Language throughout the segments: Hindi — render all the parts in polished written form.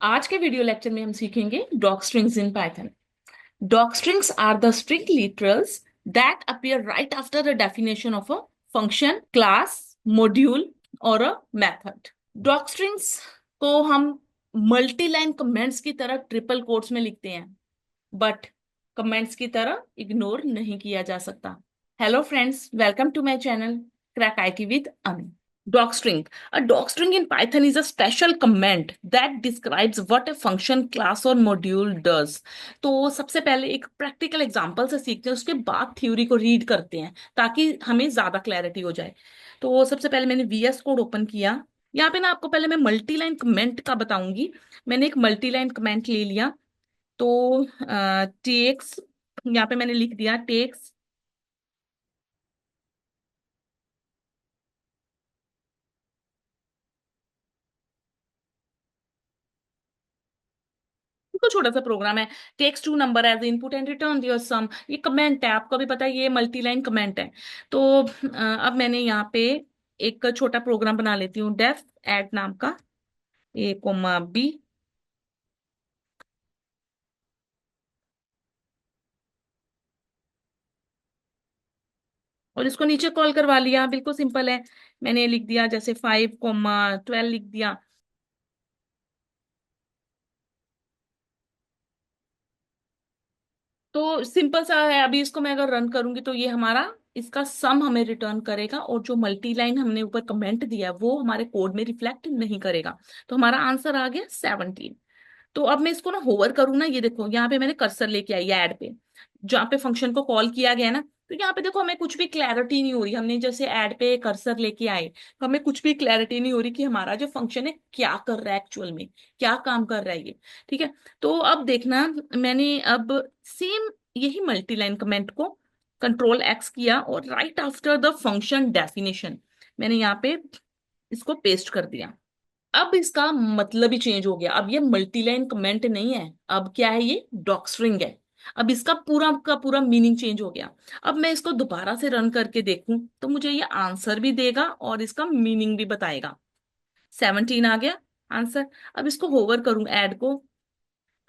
आज के वीडियो लेक्चर में हम सीखेंगे doc strings in Python. Doc strings are the string literals that appear right after the definition of a function, class, module और अ मेथड। डॉक स्ट्रिंग्स को हम मल्टी लाइन कमेंट्स की तरह ट्रिपल कोट्स में लिखते हैं, बट कमेंट्स की तरह इग्नोर नहीं किया जा सकता। Hello friends, welcome to my channel crack IT with Anu. Docstring. A docstring in Python is a special command that describes what a function, class और module does. तो सबसे पहले एक प्रैक्टिकल एग्जांपल से सीखते हैं, उसके बाद थ्योरी को रीड करते हैं ताकि हमें ज्यादा क्लैरिटी हो जाए। तो सबसे पहले मैंने वीएस कोड ओपन किया। यहाँ पे ना आपको पहले मैं मल्टी लाइन कमेंट का बताऊंगी। मैंने एक मल्टी लाइन कमेंट ले लिया। तो टेक्स, यहाँ पे मैंने लिख दिया टेक्स। तो छोटा सा प्रोग्राम है। Takes two number as input and return your sum. ये कमेंट है, आपको भी पता है ये मल्टी लाइन कमेंट है। तो अब मैंने यहाँ पे एक छोटा प्रोग्राम बना लेती हूँ, डेफ एड नाम का, ए कोमा बी। और इसको नीचे कॉल करवा लिया, बिल्कुल सिंपल है। मैंने लिख दिया जैसे 5 कोमा 12 लिख दिया। तो सिंपल सा है। अभी इसको मैं अगर रन करूंगी तो ये हमारा इसका सम हमें रिटर्न करेगा, और जो मल्टी लाइन हमने ऊपर कमेंट दिया है वो हमारे कोड में रिफ्लेक्ट नहीं करेगा। तो हमारा आंसर आ गया 17। तो अब मैं इसको ना होवर करूँ ना, ये देखो यहाँ पे मैंने कर्सर लेके आई ऐड पे, जहाँ पे फंक्शन को कॉल किया गया ना। तो यहाँ पे देखो हमें कुछ भी क्लैरिटी नहीं हो रही। हमने जैसे ऐड पे कर्सर लेके आए तो हमें कुछ भी क्लैरिटी नहीं हो रही कि हमारा जो फंक्शन है क्या कर रहा है, एक्चुअल में क्या काम कर रहा है ये। ठीक है। तो अब देखना, मैंने अब सेम यही मल्टी लाइन कमेंट को कंट्रोल एक्स किया और right after the function definition मैंने यहाँ पे इसको पेस्ट कर दिया। अब इसका मतलब ही चेंज हो गया। अब ये मल्टीलाइन कमेंट नहीं है, अब क्या है, ये डॉक्स्ट्रिंग है। अब इसका पूरा का पूरा मीनिंग चेंज हो गया। अब मैं इसको दोबारा से रन करके देखूं तो मुझे ये आंसर भी देगा और इसका मीनिंग भी बताएगा। 17 आ गया आंसर। अब इसको होवर करूं ऐड को,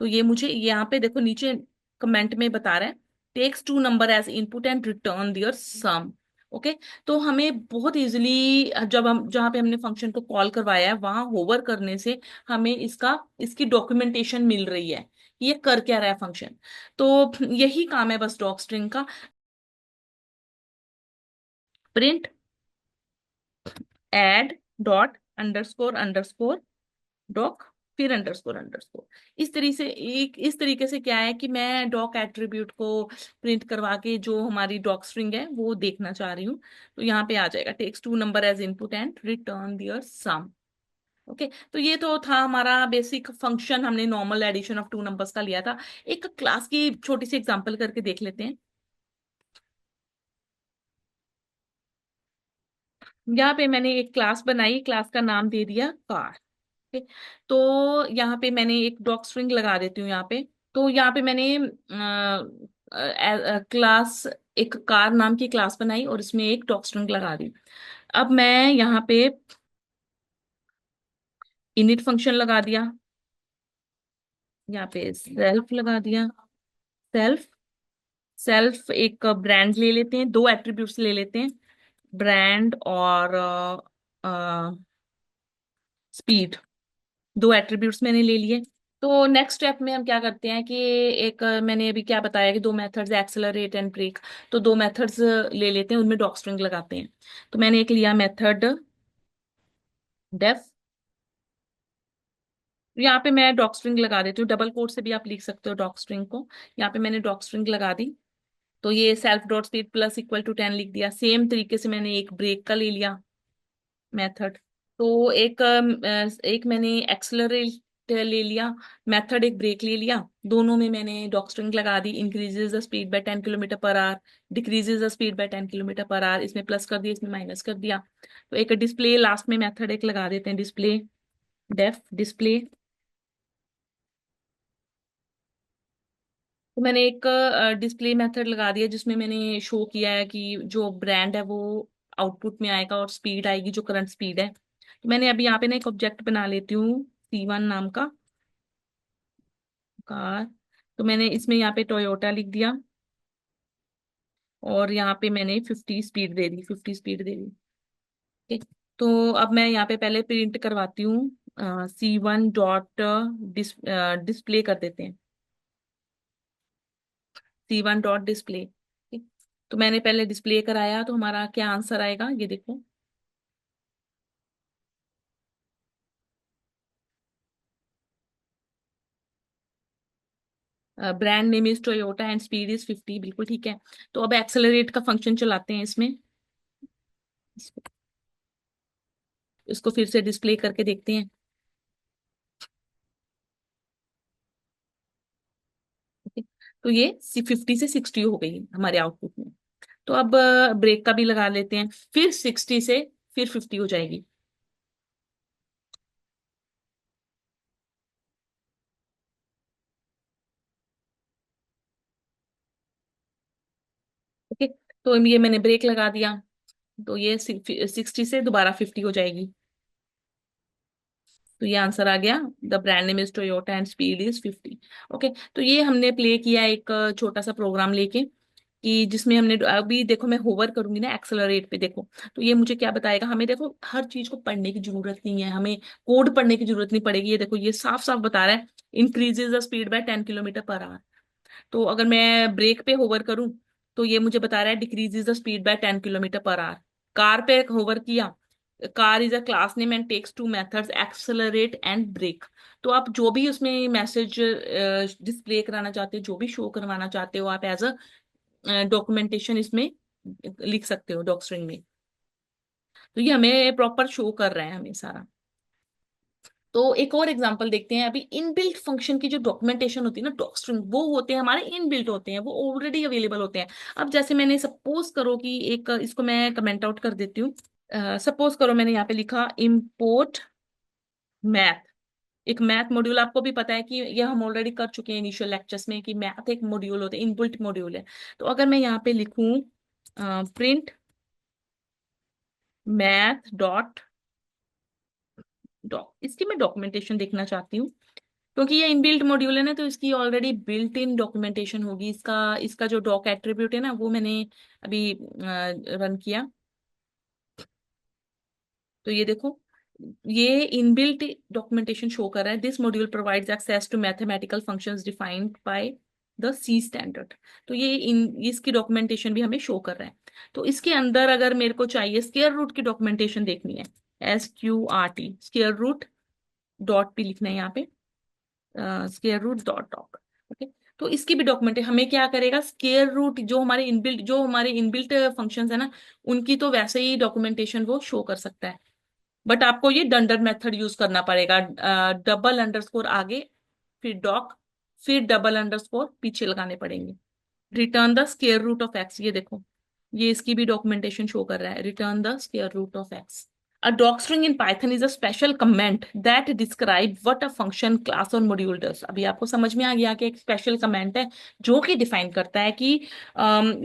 तो ये मुझे यहाँ पे देखो नीचे कमेंट में बता रहा है takes two number as input and return their sum. Okay. तो हमें बहुत इजीली, जब हम जहाँ पे हमने फंक्शन को कॉल करवाया है वहां होवर करने से हमें इसकी डॉक्यूमेंटेशन मिल रही है, ये कर क्या रहा है फंक्शन। तो यही काम है बस डॉक स्ट्रिंग का। Print add dot underscore underscore doc, फिर अंडरस्कोर अंडरस्कोर। इस तरीके से क्या है कि मैं डॉक एट्रीब्यूट को प्रिंट करवा के जो हमारी डॉक स्ट्रिंग है वो देखना चाह रही हूँ। तो यहाँ पे आ जाएगा takes two number as input and return their sum. Okay. तो ये तो था हमारा बेसिक फंक्शन, हमने normal addition of two numbers का लिया था। एक क्लास की छोटी सी एग्जांपल करके देख लेते हैं। यहाँ पे मैंने एक क्लास बनाई, क्लास का नाम दे दिया कार। ठीक। तो यहाँ पे मैंने एक डॉक स्ट्रिंग लगा देती हूँ यहाँ पे। तो यहाँ पे मैंने क्लास, एक कार नाम की क्लास बनाई और इसमें एक डॉक स्ट्रिंग लगा दी। अब मैं यहाँ पे इनिट फंक्शन लगा दिया, यहाँ पे सेल्फ लगा दिया। सेल्फ, सेल्फ एक ब्रांड ले लेते हैं, दो एट्रीब्यूट्स ले लेते हैं, ब्रांड और स्पीड। दो एट्रीब्यूट्स मैंने ले लिए। तो नेक्स्ट स्टेप में हम क्या करते हैं कि एक मैंने अभी क्या बताया कि दो मेथड्स एक्सेलरेट एंड ब्रेक। तो दो मेथड्स ले लेते हैं, उनमें डॉक स्ट्रिंग लगाते हैं। तो मैंने एक लिया मेथड डेफ। यहाँ पे मैं डॉक स्ट्रिंग लगा देती हूँ, डबल कोट से भी आप लिख सकते हो डॉक स्ट्रिंग को। यहाँ पे मैंने डॉक स्ट्रिंग लगा दी। तो ये self dot speed plus equal to 10 लिख दिया। सेम तरीके से मैंने एक ब्रेक का ले लिया मेथड। तो एक मैंने एक्सेलरेट ले लिया मेथड, एक ब्रेक ले लिया। दोनों में मैंने डॉक्स्ट्रिंग लगा दी, increases the speed by 10 kilometre per hour, decreases the speed by 10 kilometre per hour. इसमें प्लस कर दिया, इसमें माइनस कर दिया। तो एक डिस्प्ले लास्ट में मेथड एक लगा देते हैं, डिस्प्ले डेफ डिस्प्ले। तो मैंने एक डिस्प्ले मेथड लगा दिया जिसमें मैंने शो किया है कि जो ब्रांड है वो आउटपुट में आएगा और स्पीड आएगी जो करंट स्पीड है। तो मैंने अभी यहाँ पे ना एक ऑब्जेक्ट बना लेती हूँ C1 नाम का। कार। तो मैंने इसमें यहाँ पे टोयोटा लिख दिया, और यहाँ पे मैंने 50 स्पीड दे दी, 50 स्पीड दे दी। ठीक। तो अब मैं यहाँ पे पहले प्रिंट करवाती हूँ। C1 डॉट डिस्प्ले कर देते हैं, C1 डॉट डिस्प्ले। ठीक। तो मैंने पहले डिस्प्ले कराया, तो हमारा क्या आंसर आएगा ये देखो। Brand name is Toyota and speed is 50, बिल्कुल ठीक है। तो अब एक्सेलरेट का फंक्शन चलाते हैं इसमें, इसको इसको फिर से डिस्प्ले करके देखते हैं। ठीक। तो ये 50 से 60 हो गई हमारे आउटपुट में। तो अब ब्रेक का भी लगा लेते हैं, फिर 60 से फिर 50 हो जाएगी। ओके। तो ये मैंने ब्रेक लगा दिया, तो ये 60 से दोबारा 50 हो जाएगी। तो ये आंसर आ गया, the brand name is Toyota and speed is 50। Okay. तो ये हमने प्ले किया एक छोटा सा प्रोग्राम लेके, कि जिसमें हमने अभी देखो मैं होवर करूंगी ना एक्सेलरेट पे, देखो तो ये मुझे क्या बताएगा। हमें देखो हर चीज को पढ़ने की जरूरत नहीं है, हमें कोड पढ़ने की जरूरत नहीं पड़ेगी। ये देखो ये साफ साफ बता रहा है, increases the speed by 10 km/h। तो अगर मैं ब्रेक पे होवर करूं, तो ये मुझे बता रहा है decreases the speed by 10 km/h। Car पे होवर किया, car is a class name and takes two methods accelerate and brake. तो आप जो भी उसमें मैसेज डिस्प्ले कराना चाहते हो, जो भी शो करवाना चाहते हो, आप एज अ डॉक्यूमेंटेशन इसमें लिख सकते हो डॉक्स्ट्रिंग में। तो ये हमें प्रॉपर शो कर रहा है हमें सारा। तो एक और एग्जांपल देखते हैं। अभी इनबिल्ट फंक्शन की जो डॉक्यूमेंटेशन होती है ना डॉक्स्ट्रिंग, वो होते हैं हमारे इनबिल्ट होते हैं, वो ऑलरेडी अवेलेबल होते हैं। अब जैसे मैंने सपोज करो कि एक इसको मैं कमेंट आउट कर देती हूँ। सपोज करो मैंने यहाँ पे लिखा इम्पोर्ट मैथ। एक मैथ मॉड्यूल, आपको भी पता है कि ये हम ऑलरेडी कर चुके हैं इनिशियल लेक्चर्स में, कि मैथ एक मॉड्यूल होता है, इनबिल्ट मॉड्यूल है। तो अगर मैं यहाँ पे लिखूं प्रिंट मैथ डॉट डॉक, इसकी मैं डॉक्यूमेंटेशन देखना चाहती हूँ, क्योंकि ये इनबिल्ट मॉड्यूल है ना, तो इसकी ऑलरेडी बिल्ट इन डॉक्यूमेंटेशन होगी। इसका इसका जो डॉक एट्रीब्यूट है ना, वो मैंने अभी रन किया। तो ये देखो, ये इनबिल्ट डॉक्यूमेंटेशन शो कर रहा है, this module provides access to mathematical functions defined by the C standard. तो ये इन इसकी डॉक्यूमेंटेशन भी हमें शो कर रहा है। तो इसके अंदर अगर मेरे को चाहिए स्क्वायर रूट की डॉक्यूमेंटेशन देखनी है, SQRT स्क्वायर रूट डॉट भी लिखना है यहाँ पे, square root dot dot. Okay. तो इसकी भी डॉक्यूमेंट हमें क्या करेगा, स्क्वायर रूट जो हमारे इनबिल्ट फंक्शंस है ना, उनकी तो वैसे ही डॉक्यूमेंटेशन वो शो कर सकता है। बट आपको ये डंडर मेथड यूज करना पड़ेगा, डबल अंडरस्कोर आगे, फिर डॉक, फिर डबल अंडरस्कोर पीछे लगाने पड़ेंगे। Return the square root of x, ये देखो ये इसकी भी डॉक्यूमेंटेशन शो कर रहा है, return the square root of x. A docstring in Python is a special comment that describe what a function, class और module does। अभी आपको समझ में आ गया कि एक स्पेशल कमेंट है जो कि डिफाइन करता है कि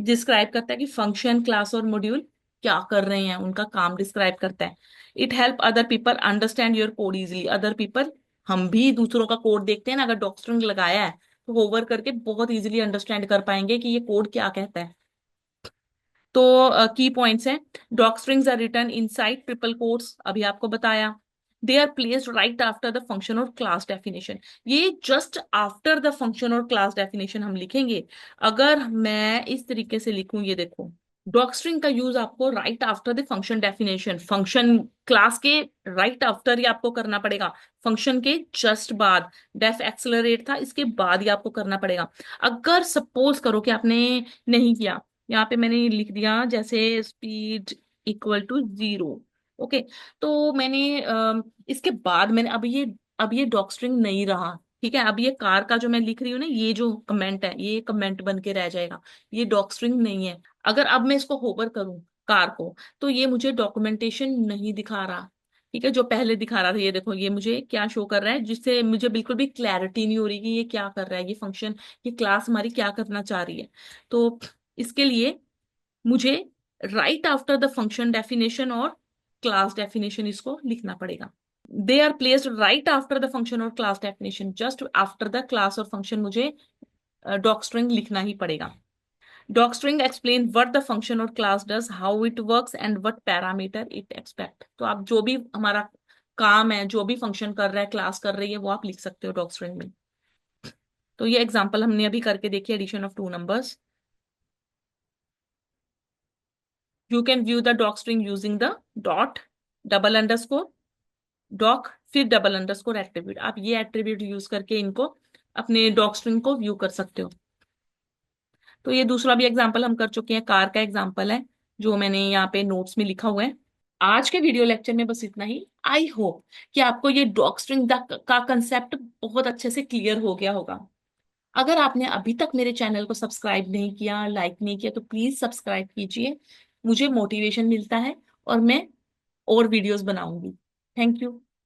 डिस्क्राइब करता है कि फंक्शन, क्लास और मॉड्यूल क्या कर रहे हैं, उनका काम डिस्क्राइब करता है। It help other people understand your code easily. Other people, हम भी दूसरों का कोड देखते हैं ना, अगर डॉक्स्ट्रिंग लगाया है तो होवर करके बहुत इजीली अंडरस्टैंड कर पाएंगे कि ये कोड क्या कहता है। तो की पॉइंट्स हैं, doc strings are return inside triple quotes, अभी आपको बताया। They are placed right after the function और क्लास डेफिनेशन, ये जस्ट आफ्टर द फंक्शन और क्लास डेफिनेशन हम लिखेंगे। अगर मैं इस तरीके से लिखूं, ये देखो डॉक स्ट्रिंग का यूज आपको right after the function definition, function class के राइट आफ्टर ही आपको करना पड़ेगा, फंक्शन के जस्ट बाद। डेफ एक्सेलरेट था, इसके बाद ही आपको करना पड़ेगा। अगर सपोज करो कि आपने नहीं किया, यहाँ पे मैंने लिख दिया जैसे स्पीड इक्वल टू 0। ओके। तो मैंने इसके बाद मैंने अब ये डॉक स्ट्रिंग नहीं रहा। ठीक है, अब ये कार का जो मैं लिख रही हूँ ना, ये जो कमेंट है ये कमेंट बन के रह जाएगा, ये डॉक स्ट्रिंग नहीं है। अगर अब मैं इसको होवर करूँ कार को, तो ये मुझे डॉक्यूमेंटेशन नहीं दिखा रहा। ठीक है, जो पहले दिखा रहा था, ये देखो ये मुझे क्या शो कर रहा है, जिससे मुझे बिल्कुल भी क्लैरिटी नहीं हो रही कि ये क्या कर रहा है, ये फंक्शन, ये क्लास हमारी क्या करना चाह रही है। तो इसके लिए मुझे right after the function definition और क्लास डेफिनेशन इसको लिखना पड़ेगा। They are placed right after the function और class definition, just after the class और फंक्शन मुझे डॉक स्ट्रिंग लिखना ही पड़ेगा। Doc string explain what the function और class does, how it works and what parameter it expect. तो आप जो भी हमारा काम है, जो भी फंक्शन कर रहा है, क्लास कर रही है, वो आप लिख सकते हो डॉक स्ट्रिंग में। तो ये एग्जांपल हमने अभी करके देखी, addition of two numbers. You can view the doc string using the dot, double underscore, doc, फिर डबल अंडरस्कोर एट्रीब्यूट। आप ये एट्रीब्यूट यूज करके इनको अपने डॉक स्ट्रिंग को व्यू कर सकते हो। तो ये दूसरा भी एग्जांपल हम कर चुके हैं, कार का एग्जांपल है जो मैंने यहाँ पे नोट्स में लिखा हुआ है। आज के वीडियो लेक्चर में बस इतना ही। आई होप कि आपको ये डॉक स्ट्रिंग का कंसेप्ट बहुत अच्छे से क्लियर हो गया होगा। अगर आपने अभी तक मेरे चैनल को सब्सक्राइब नहीं किया, लाइक नहीं किया, तो प्लीज सब्सक्राइब कीजिए। मुझे मोटिवेशन मिलता है और मैं और वीडियोस बनाऊंगी। Thank you.